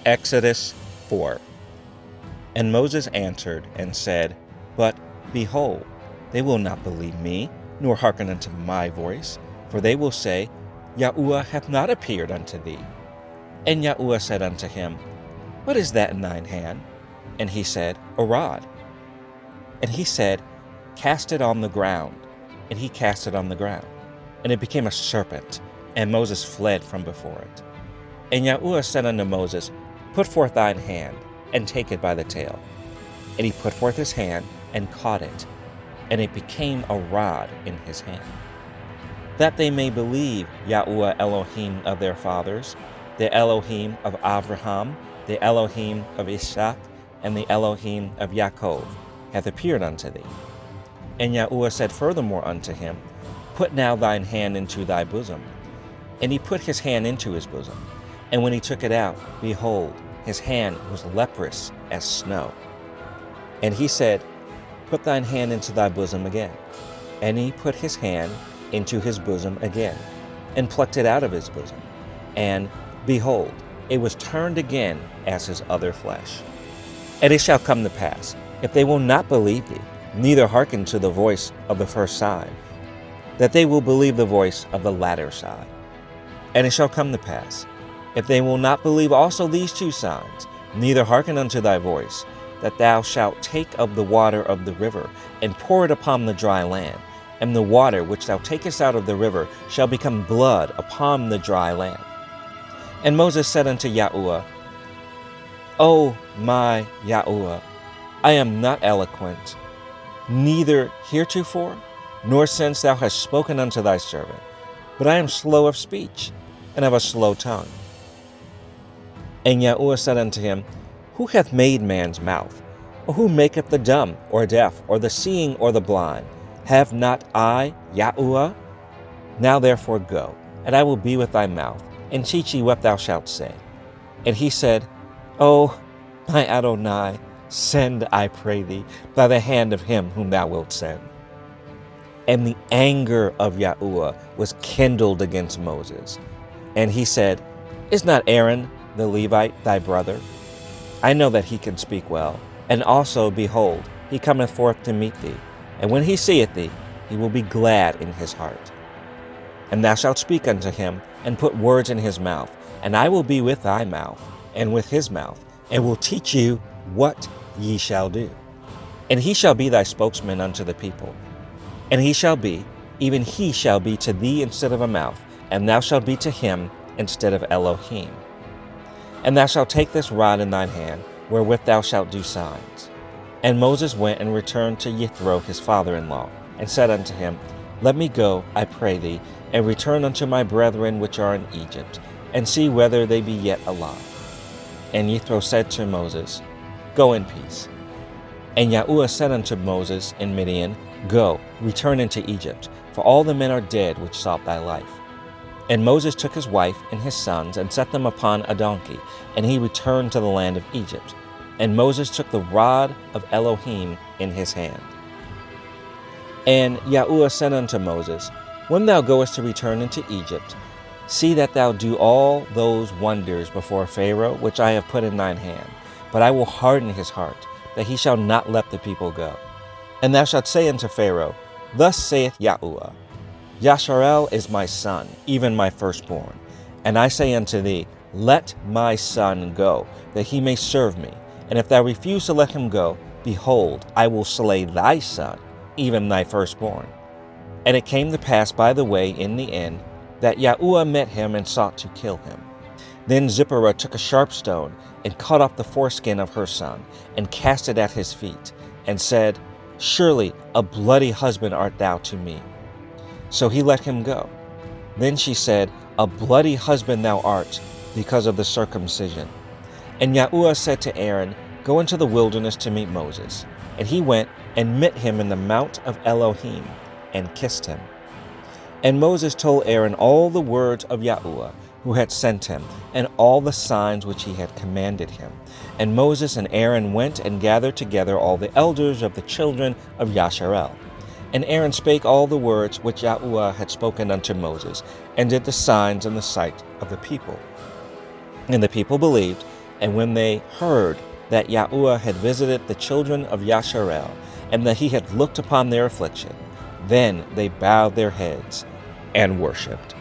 Exodus 4. And Moses answered and said, But, behold, they will not believe me, nor hearken unto my voice, for they will say, Yahuwah hath not appeared unto thee. And Yahuwah said unto him, What is that in thine hand? And he said, A rod. And he said, Cast it on the ground. And he cast it on the ground. And it became a serpent, and Moses fled from before it. And Yahuwah said unto Moses, Put forth thine hand, and take it by the tail. And he put forth his hand, and caught it, and it became a rod in his hand. That they may believe Yahuwah Elohim of their fathers, the Elohim of Abraham, the Elohim of Isaac, and the Elohim of Yaakov, hath appeared unto thee. And Yahuwah said furthermore unto him, Put now thine hand into thy bosom. And he put his hand into his bosom. And when he took it out, behold, his hand was leprous as snow. And he said, Put thine hand into thy bosom again. And he put his hand into his bosom again, and plucked it out of his bosom. And, behold, it was turned again as his other flesh. And it shall come to pass, if they will not believe thee, neither hearken to the voice of the first sign, that they will believe the voice of the latter sign. And it shall come to pass, if they will not believe also these two signs, neither hearken unto thy voice, that thou shalt take of the water of the river, and pour it upon the dry land, and the water which thou takest out of the river shall become blood upon the dry land. And Moses said unto Yahuwah, O my Yahuwah, I am not eloquent, neither heretofore, nor since thou hast spoken unto thy servant, but I am slow of speech, and of a slow tongue. And Yahuwah said unto him, Who hath made man's mouth? Or who maketh the dumb, or deaf, or the seeing, or the blind? Have not I, Yahuwah? Now therefore go, and I will be with thy mouth, and teach thee what thou shalt say. And he said, O my Adonai, send, I pray thee, by the hand of him whom thou wilt send. And the anger of Yahuwah was kindled against Moses. And he said, Is not Aaron the Levite thy brother? I know that he can speak well. And also, behold, he cometh forth to meet thee. And when he seeth thee, he will be glad in his heart. And thou shalt speak unto him, and put words in his mouth. And I will be with thy mouth, and with his mouth, and will teach you what ye shall do. And he shall be thy spokesman unto the people. And he shall be, even he shall be to thee instead of a mouth, and thou shalt be to him instead of Elohim. And thou shalt take this rod in thine hand, wherewith thou shalt do signs. And Moses went and returned to Yethro his father-in-law, and said unto him, Let me go, I pray thee, and return unto my brethren which are in Egypt, and see whether they be yet alive. And Yethro said to Moses, Go in peace. And Yahuwah said unto Moses in Midian, Go, return into Egypt, for all the men are dead which sought thy life. And Moses took his wife and his sons, and set them upon a donkey, and he returned to the land of Egypt. And Moses took the rod of Elohim in his hand. And Yahuwah said unto Moses, When thou goest to return into Egypt, see that thou do all those wonders before Pharaoh, which I have put in thine hand. But I will harden his heart, that he shall not let the people go. And thou shalt say unto Pharaoh, Thus saith Yahuwah, Yasharel is my son, even my firstborn. And I say unto thee, Let my son go, that he may serve me. And if thou refuse to let him go, behold, I will slay thy son, even thy firstborn. And it came to pass by the way in the end, that Yahuwah met him and sought to kill him. Then Zipporah took a sharp stone, and cut off the foreskin of her son, and cast it at his feet, and said, Surely a bloody husband art thou to me. So he let him go. Then she said, A bloody husband thou art, because of the circumcision. And Yahuwah said to Aaron, Go into the wilderness to meet Moses. And he went and met him in the mount of Elohim, and kissed him. And Moses told Aaron all the words of Yahuwah, who had sent him, and all the signs which he had commanded him. And Moses and Aaron went and gathered together all the elders of the children of Yasharel. And Aaron spake all the words which Yahuwah had spoken unto Moses, and did the signs in the sight of the people. And the people believed, And when they heard that Yahuwah had visited the children of Yasharel, and that he had looked upon their affliction, then they bowed their heads and worshipped.